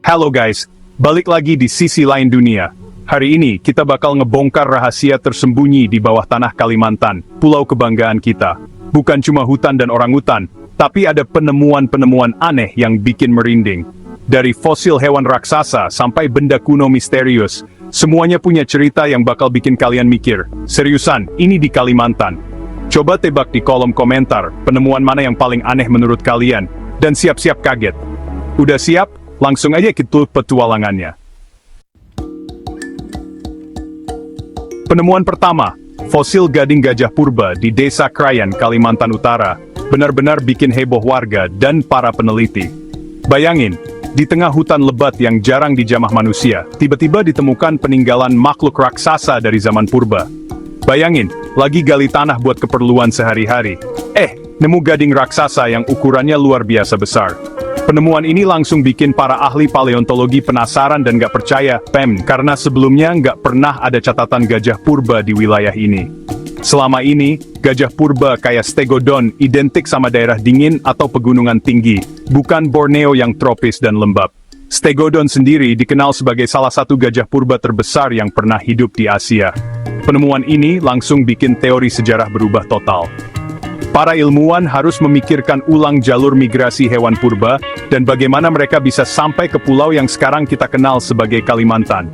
Halo guys, balik lagi di sisi lain dunia. Hari ini kita bakal ngebongkar rahasia tersembunyi di bawah tanah Kalimantan, pulau kebanggaan kita. Bukan cuma hutan dan orangutan, tapi ada penemuan-penemuan aneh yang bikin merinding. Dari fosil hewan raksasa sampai benda kuno misterius, semuanya punya cerita yang bakal bikin kalian mikir, seriusan, ini di Kalimantan. Coba tebak di kolom komentar, penemuan mana yang paling aneh menurut kalian, dan siap-siap kaget. Udah siap? Langsung aja kita petualangannya. Penemuan pertama, fosil gading gajah purba di Desa Krayan, Kalimantan Utara, benar-benar bikin heboh warga dan para peneliti. Bayangin, di tengah hutan lebat yang jarang dijamah manusia, tiba-tiba ditemukan peninggalan makhluk raksasa dari zaman purba. Bayangin, lagi gali tanah buat keperluan sehari-hari. Nemu gading raksasa yang ukurannya luar biasa besar. Penemuan ini langsung bikin para ahli paleontologi penasaran dan gak percaya, karena sebelumnya gak pernah ada catatan gajah purba di wilayah ini. Selama ini, gajah purba kayak Stegodon identik sama daerah dingin atau pegunungan tinggi, bukan Borneo yang tropis dan lembab. Stegodon sendiri dikenal sebagai salah satu gajah purba terbesar yang pernah hidup di Asia. Penemuan ini langsung bikin teori sejarah berubah total. Para ilmuwan harus memikirkan ulang jalur migrasi hewan purba, dan bagaimana mereka bisa sampai ke pulau yang sekarang kita kenal sebagai Kalimantan.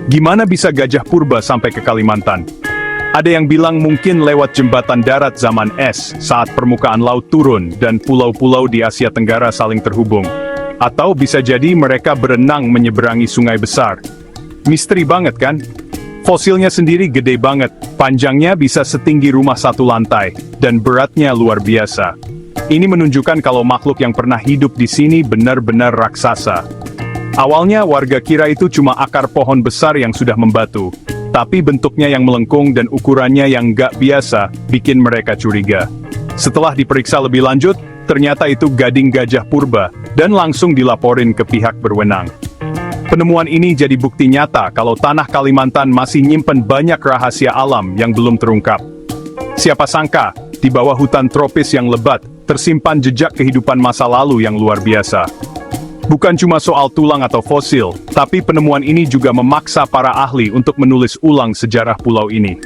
Gimana bisa gajah purba sampai ke Kalimantan? Ada yang bilang mungkin lewat jembatan darat zaman es, saat permukaan laut turun dan pulau-pulau di Asia Tenggara saling terhubung. Atau bisa jadi mereka berenang menyeberangi sungai besar. Misteri banget kan? Fosilnya sendiri gede banget, panjangnya bisa setinggi rumah satu lantai, dan beratnya luar biasa. Ini menunjukkan kalau makhluk yang pernah hidup di sini benar-benar raksasa. Awalnya warga kira itu cuma akar pohon besar yang sudah membatu, tapi bentuknya yang melengkung dan ukurannya yang gak biasa bikin mereka curiga. Setelah diperiksa lebih lanjut, ternyata itu gading gajah purba, dan langsung dilaporin ke pihak berwenang. Penemuan ini jadi bukti nyata kalau tanah Kalimantan masih nyimpen banyak rahasia alam yang belum terungkap. Siapa sangka, di bawah hutan tropis yang lebat, tersimpan jejak kehidupan masa lalu yang luar biasa. Bukan cuma soal tulang atau fosil, tapi penemuan ini juga memaksa para ahli untuk menulis ulang sejarah pulau ini.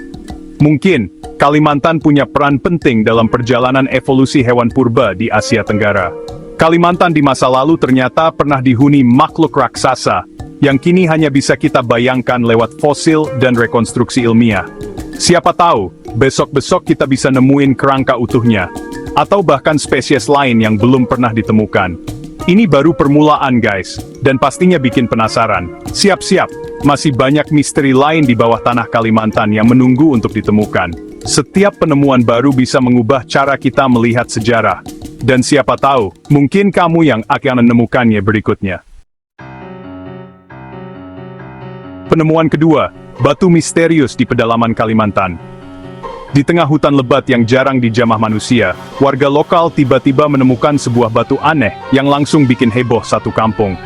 Mungkin, Kalimantan punya peran penting dalam perjalanan evolusi hewan purba di Asia Tenggara. Kalimantan di masa lalu ternyata pernah dihuni makhluk raksasa, yang kini hanya bisa kita bayangkan lewat fosil dan rekonstruksi ilmiah. Siapa tahu, besok-besok kita bisa nemuin kerangka utuhnya, atau bahkan spesies lain yang belum pernah ditemukan. Ini baru permulaan guys, dan pastinya bikin penasaran. Siap-siap, masih banyak misteri lain di bawah tanah Kalimantan yang menunggu untuk ditemukan. Setiap penemuan baru bisa mengubah cara kita melihat sejarah. Dan siapa tahu, mungkin kamu yang akan menemukannya berikutnya. Penemuan kedua, batu misterius di pedalaman Kalimantan. Di tengah hutan lebat yang jarang dijamah manusia, warga lokal tiba-tiba menemukan sebuah batu aneh yang langsung bikin heboh satu kampung.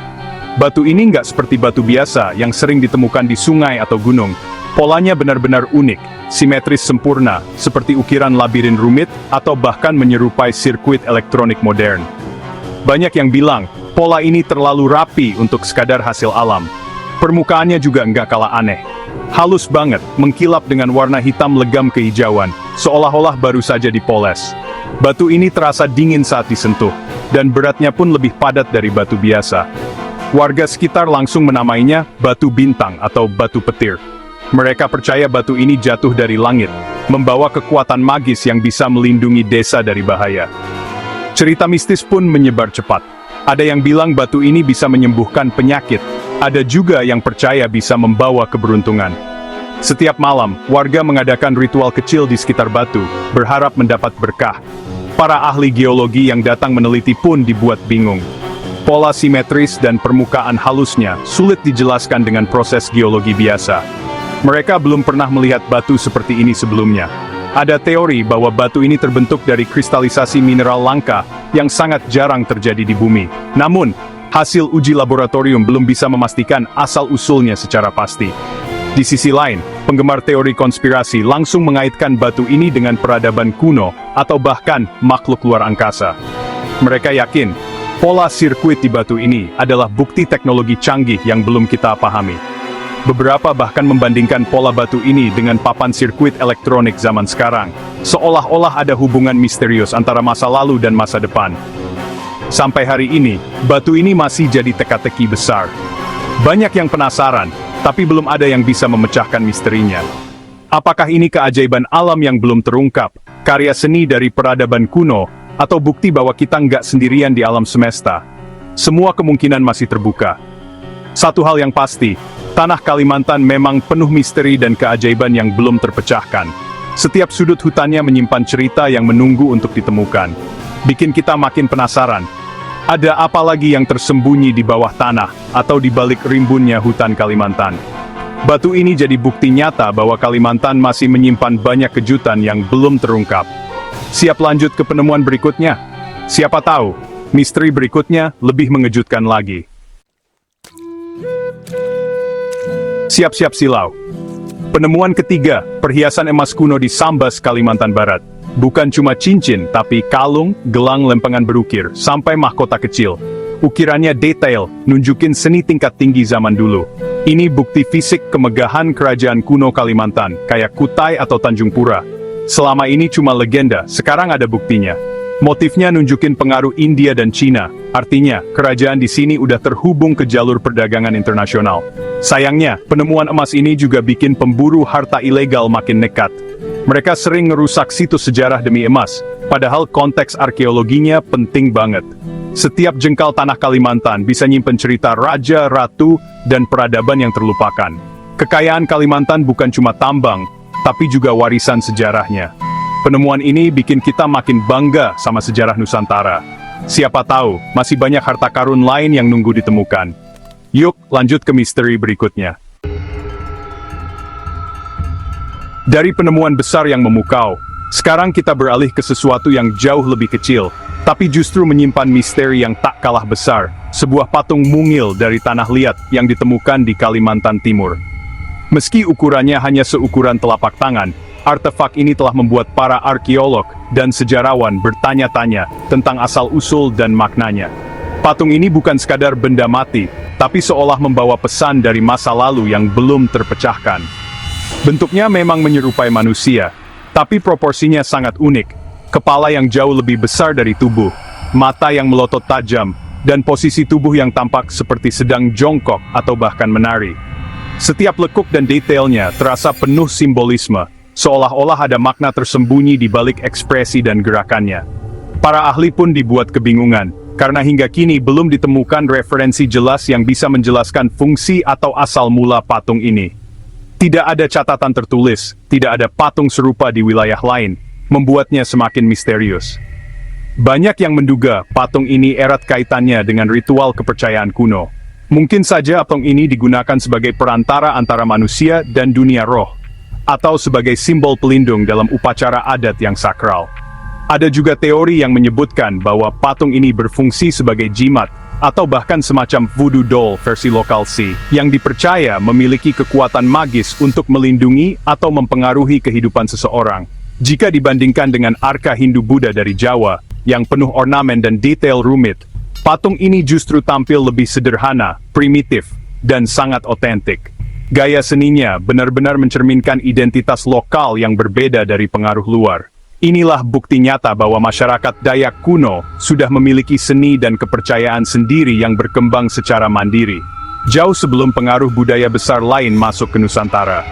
Batu ini nggak seperti batu biasa yang sering ditemukan di sungai atau gunung. Polanya benar-benar unik, simetris sempurna, seperti ukiran labirin rumit, atau bahkan menyerupai sirkuit elektronik modern. Banyak yang bilang, pola ini terlalu rapi untuk sekadar hasil alam. Permukaannya juga nggak kalah aneh. Halus banget, mengkilap dengan warna hitam legam kehijauan, seolah-olah baru saja dipoles. Batu ini terasa dingin saat disentuh, dan beratnya pun lebih padat dari batu biasa. Warga sekitar langsung menamainya batu bintang atau batu petir. Mereka percaya batu ini jatuh dari langit, membawa kekuatan magis yang bisa melindungi desa dari bahaya. Cerita mistis pun menyebar cepat. Ada yang bilang batu ini bisa menyembuhkan penyakit, ada juga yang percaya bisa membawa keberuntungan. Setiap malam, warga mengadakan ritual kecil di sekitar batu, berharap mendapat berkah. Para ahli geologi yang datang meneliti pun dibuat bingung. Pola simetris dan permukaan halusnya sulit dijelaskan dengan proses geologi biasa. Mereka belum pernah melihat batu seperti ini sebelumnya. Ada teori bahwa batu ini terbentuk dari kristalisasi mineral langka yang sangat jarang terjadi di bumi. Namun, hasil uji laboratorium belum bisa memastikan asal-usulnya secara pasti. Di sisi lain, penggemar teori konspirasi langsung mengaitkan batu ini dengan peradaban kuno atau bahkan makhluk luar angkasa. Mereka yakin, Pola sirkuit di batu ini adalah bukti teknologi canggih yang belum kita pahami. Beberapa bahkan membandingkan pola batu ini dengan papan sirkuit elektronik zaman sekarang, seolah-olah ada hubungan misterius antara masa lalu dan masa depan. Sampai hari ini, batu ini masih jadi teka-teki besar. Banyak yang penasaran, tapi belum ada yang bisa memecahkan misterinya. Apakah ini keajaiban alam yang belum terungkap, karya seni dari peradaban kuno, atau bukti bahwa kita nggak sendirian di alam semesta? Semua kemungkinan masih terbuka. Satu hal yang pasti, tanah Kalimantan memang penuh misteri dan keajaiban yang belum terpecahkan. Setiap sudut hutannya menyimpan cerita yang menunggu untuk ditemukan. Bikin kita makin penasaran. Ada apa lagi yang tersembunyi di bawah tanah, atau di balik rimbunnya hutan Kalimantan? Batu ini jadi bukti nyata bahwa Kalimantan masih menyimpan banyak kejutan yang belum terungkap. Siap lanjut ke penemuan berikutnya? Siapa tahu, misteri berikutnya lebih mengejutkan lagi. Siap-siap silau. Penemuan ketiga, perhiasan emas kuno di Sambas, Kalimantan Barat. Bukan cuma cincin, tapi kalung, gelang lempengan berukir, sampai mahkota kecil. Ukirannya detail, nunjukin seni tingkat tinggi zaman dulu. Ini bukti fisik kemegahan kerajaan kuno Kalimantan, kayak Kutai atau Tanjung Pura. Selama ini cuma legenda, sekarang ada buktinya. Motifnya nunjukin pengaruh India dan Cina, artinya kerajaan di sini udah terhubung ke jalur perdagangan internasional. Sayangnya, penemuan emas ini juga bikin pemburu harta ilegal makin nekat. Mereka sering ngerusak situs sejarah demi emas, padahal konteks arkeologinya penting banget. Setiap jengkal tanah Kalimantan bisa nyimpen cerita raja, ratu, dan peradaban yang terlupakan. Kekayaan Kalimantan bukan cuma tambang, tapi juga warisan sejarahnya. Penemuan ini bikin kita makin bangga sama sejarah Nusantara. Siapa tahu, masih banyak harta karun lain yang nunggu ditemukan. Yuk, lanjut ke misteri berikutnya. Dari penemuan besar yang memukau, sekarang kita beralih ke sesuatu yang jauh lebih kecil, tapi justru menyimpan misteri yang tak kalah besar, sebuah patung mungil dari tanah liat yang ditemukan di Kalimantan Timur. Meski ukurannya hanya seukuran telapak tangan, artefak ini telah membuat para arkeolog dan sejarawan bertanya-tanya tentang asal-usul dan maknanya. Patung ini bukan sekadar benda mati, tapi seolah membawa pesan dari masa lalu yang belum terpecahkan. Bentuknya memang menyerupai manusia, tapi proporsinya sangat unik. Kepala yang jauh lebih besar dari tubuh, mata yang melotot tajam, dan posisi tubuh yang tampak seperti sedang jongkok atau bahkan menari. Setiap lekuk dan detailnya terasa penuh simbolisme, seolah-olah ada makna tersembunyi di balik ekspresi dan gerakannya. Para ahli pun dibuat kebingungan, karena hingga kini belum ditemukan referensi jelas yang bisa menjelaskan fungsi atau asal mula patung ini. Tidak ada catatan tertulis, tidak ada patung serupa di wilayah lain, membuatnya semakin misterius. Banyak yang menduga patung ini erat kaitannya dengan ritual kepercayaan kuno. Mungkin saja patung ini digunakan sebagai perantara antara manusia dan dunia roh, atau sebagai simbol pelindung dalam upacara adat yang sakral. Ada juga teori yang menyebutkan bahwa patung ini berfungsi sebagai jimat, atau bahkan semacam voodoo doll versi lokal C, yang dipercaya memiliki kekuatan magis untuk melindungi atau mempengaruhi kehidupan seseorang. Jika dibandingkan dengan arka Hindu-Buddha dari Jawa, yang penuh ornamen dan detail rumit, patung ini justru tampil lebih sederhana, primitif, dan sangat otentik. Gaya seninya benar-benar mencerminkan identitas lokal yang berbeda dari pengaruh luar. Inilah bukti nyata bahwa masyarakat Dayak kuno sudah memiliki seni dan kepercayaan sendiri yang berkembang secara mandiri, jauh sebelum pengaruh budaya besar lain masuk ke Nusantara.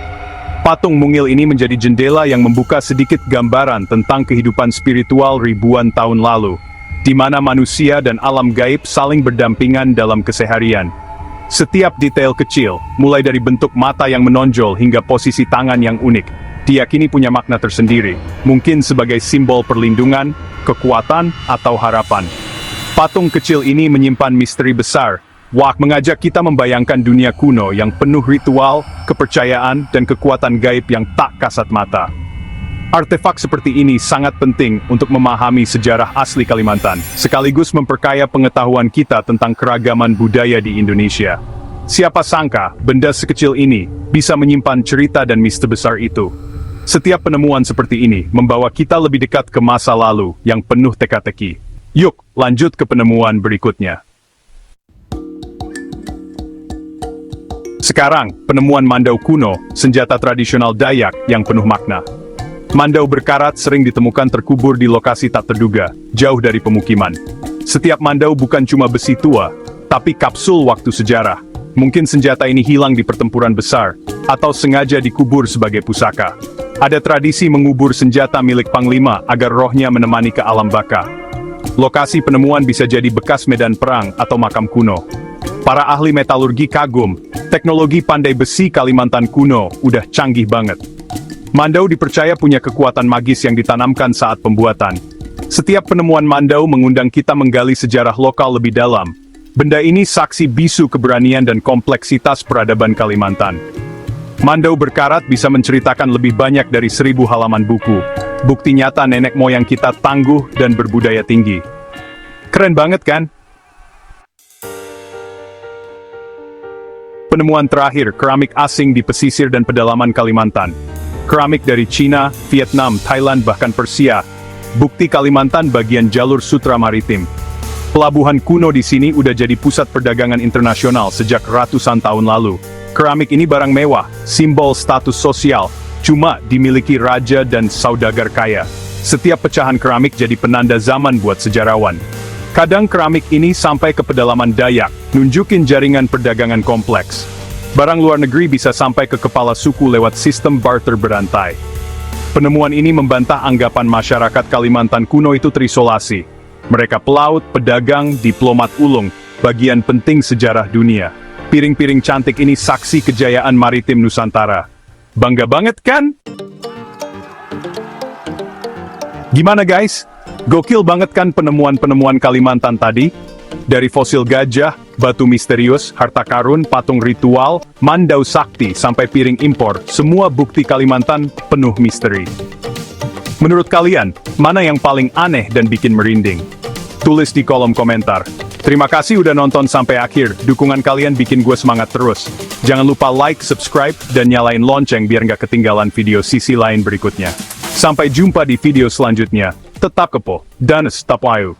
Patung mungil ini menjadi jendela yang membuka sedikit gambaran tentang kehidupan spiritual ribuan tahun lalu, di mana manusia dan alam gaib saling berdampingan dalam keseharian. Setiap detail kecil, mulai dari bentuk mata yang menonjol hingga posisi tangan yang unik, diyakini punya makna tersendiri, mungkin sebagai simbol perlindungan, kekuatan, atau harapan. Patung kecil ini menyimpan misteri besar, mengajak kita membayangkan dunia kuno yang penuh ritual, kepercayaan, dan kekuatan gaib yang tak kasat mata. Artefak seperti ini sangat penting untuk memahami sejarah asli Kalimantan, sekaligus memperkaya pengetahuan kita tentang keragaman budaya di Indonesia. Siapa sangka, benda sekecil ini bisa menyimpan cerita dan misteri besar itu. Setiap penemuan seperti ini membawa kita lebih dekat ke masa lalu yang penuh teka-teki. Yuk, lanjut ke penemuan berikutnya. Sekarang, penemuan mandau kuno, senjata tradisional Dayak yang penuh makna. Mandau berkarat sering ditemukan terkubur di lokasi tak terduga, jauh dari pemukiman. Setiap mandau bukan cuma besi tua, tapi kapsul waktu sejarah. Mungkin senjata ini hilang di pertempuran besar, atau sengaja dikubur sebagai pusaka. Ada tradisi mengubur senjata milik Panglima agar rohnya menemani ke alam baka. Lokasi penemuan bisa jadi bekas medan perang atau makam kuno. Para ahli metalurgi kagum, teknologi pandai besi Kalimantan kuno udah canggih banget. Mandau dipercaya punya kekuatan magis yang ditanamkan saat pembuatan. Setiap penemuan mandau mengundang kita menggali sejarah lokal lebih dalam. Benda ini saksi bisu keberanian dan kompleksitas peradaban Kalimantan. Mandau berkarat bisa menceritakan lebih banyak dari 1000 halaman buku. Bukti nyata nenek moyang kita tangguh dan berbudaya tinggi. Keren banget kan? Penemuan terakhir, keramik asing di pesisir dan pedalaman Kalimantan. Keramik dari Cina, Vietnam, Thailand, bahkan Persia. Bukti Kalimantan bagian jalur sutra maritim. Pelabuhan kuno di sini udah jadi pusat perdagangan internasional sejak ratusan tahun lalu. Keramik ini barang mewah, simbol status sosial, cuma dimiliki raja dan saudagar kaya. Setiap pecahan keramik jadi penanda zaman buat sejarawan. Kadang keramik ini sampai ke pedalaman Dayak, nunjukin jaringan perdagangan kompleks. Barang luar negeri bisa sampai ke kepala suku lewat sistem barter berantai. Penemuan ini membantah anggapan masyarakat Kalimantan kuno itu terisolasi. Mereka pelaut, pedagang, diplomat ulung, bagian penting sejarah dunia. Piring-piring cantik ini saksi kejayaan maritim Nusantara. Bangga banget kan? Gimana guys? Gokil banget kan penemuan-penemuan Kalimantan tadi? Dari fosil gajah, batu misterius, harta karun, patung ritual, mandau sakti, sampai piring impor, semua bukti Kalimantan penuh misteri. Menurut kalian, mana yang paling aneh dan bikin merinding? Tulis di kolom komentar. Terima kasih udah nonton sampai akhir, dukungan kalian bikin gue semangat terus. Jangan lupa like, subscribe, dan nyalain lonceng biar nggak ketinggalan video sisi lain berikutnya. Sampai jumpa di video selanjutnya. Tetap kepo, dan stop ayu.